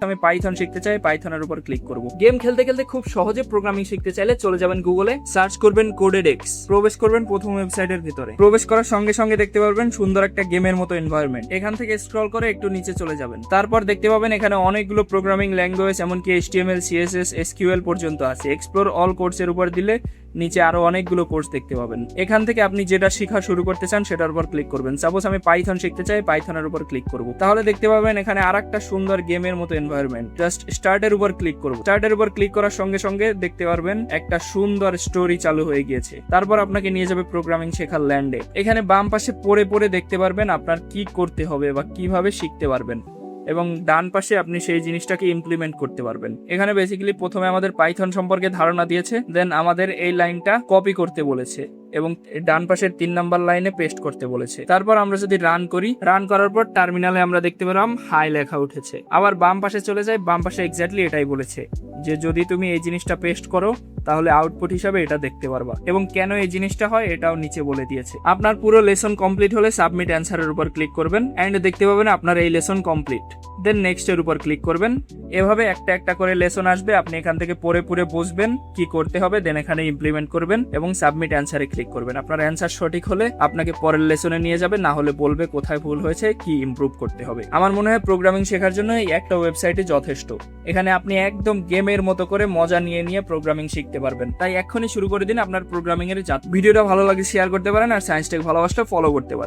আমি পাইথন শিখতে চাই, পাইথনের উপর ক্লিক করব। গেম খেলতে খেলতে খুব সহজে প্রোগ্রামিং শিখতে চাইলে চলে যাবেন গুগলে, সার্চ করবেন কোডেডেক্স, প্রবেশ করবেন প্রথম ওয়েবসাইটের ভিতরে। প্রবেশ করার সঙ্গে সঙ্গে দেখতে পারবেন সুন্দর একটা গেমের মতো এনভায়রনমেন্ট। এখান থেকে স্ক্রল করে একটু নিচে চলে যাবেন, তারপর দেখতে পাবেন এখানে অনেকগুলো প্রোগ্রামিং ল্যাঙ্গুয়েজ, এমনকি HTML, CSS, SQL পর্যন্ত আছে। এক্সপ্লোর অল কোর্সের উপর দিলে নিচে আরো অনেকগুলো কোর্স দেখতে পাবেন। এখান থেকে আপনি যেটা শেখা শুরু করতে চান সেটার উপর ক্লিক করবেন। সাপোজ আমি পাইথন শিখতে চাই, পাইথনের উপর ক্লিক করব। তাহলে দেখতে পাবেন এখানে আরেকটা সুন্দর গেমের মতো এনভায়রনমেন্ট। জাস্ট স্টার্টের উপর ক্লিক করব। স্টার্টের উপর ক্লিক করার সঙ্গে সঙ্গে দেখতে পারবেন একটা সুন্দর স্টোরি চালু হয়ে গিয়েছে। তারপর আপনাকে নিয়ে যাবে প্রোগ্রামিং শেখার ল্যান্ডে। এখানে বাম পাশে পড়ে পড়ে দেখতে পারবেন আপনার কি করতে হবে বা কিভাবে শিখতে পারবেন, এবং ডান পাশে আপনি সেই জিনিসটাকে ইমপ্লিমেন্ট করতে পারবেন। এখানে বেসিক্যালি প্রথমে আমাদের পাইথন সম্পর্কে ধারণা দিয়েছে, দেন আমাদের এই লাইনটা কপি করতে বলেছে এবং ডান পাশের 3 নাম্বার লাইনে পেস্ট করতে বলেছে। তারপর আমরা যদি রান করি, রান করার পর টার্মিনালে আমরা দেখতে পেলাম হাই লেখা উঠেছে। আবার বাম পাশে চলে যায়, বাম পাশে এক্স্যাক্টলি এটাই বলেছে যে যদি তুমি এই জিনিসটা পেস্ট করো তাহলে আউটপুট হিসাবে এটা দেখতে পারবা, এবং কেন এই জিনিসটা হয় এটাও নিচে বলে দিয়েছে। আপনার পুরো লেসন কমপ্লিট হলে সাবমিট অ্যান্সারের উপর ক্লিক করবেন এন্ড দেখতে পাবেন আপনার এই লেসন কমপ্লিট। দেন নেক্সট এর উপর ক্লিক করবেন। এভাবে একটা একটা করে লেসন আসবে, আপনি এখান থেকে পড়ে পড়ে বুঝবেন কি করতে হবে, দেন এখানে ইমপ্লিমেন্ট করবেন এবং সাবমিট অ্যান্সারে ক্লিক করবেন। আপনার অ্যান্সার সঠিক হলে আপনাকে পরের লেসনে নিয়ে যাবে, না হলে বলবে কোথায় ভুল হয়েছে, কি ইমপ্রুভ করতে হবে। আমার মনে হয় প্রোগ্রামিং শেখার জন্য এই একটা ওয়েবসাইটে যথেষ্ট। এখানে আপনি একদম গেমের মতো করে মজা নিয়ে নিয়ে প্রোগ্রামিং শিখতে পারবেন। তাই এক্ষুনি শুরু করে দিন আপনার প্রোগ্রামিং এর যাত্রা। ভিডিওটা ভালো লাগে শেয়ার করতে পারেন, আর সায়েন্স টেক ভালোবাসলে ফলো করতে পারেন।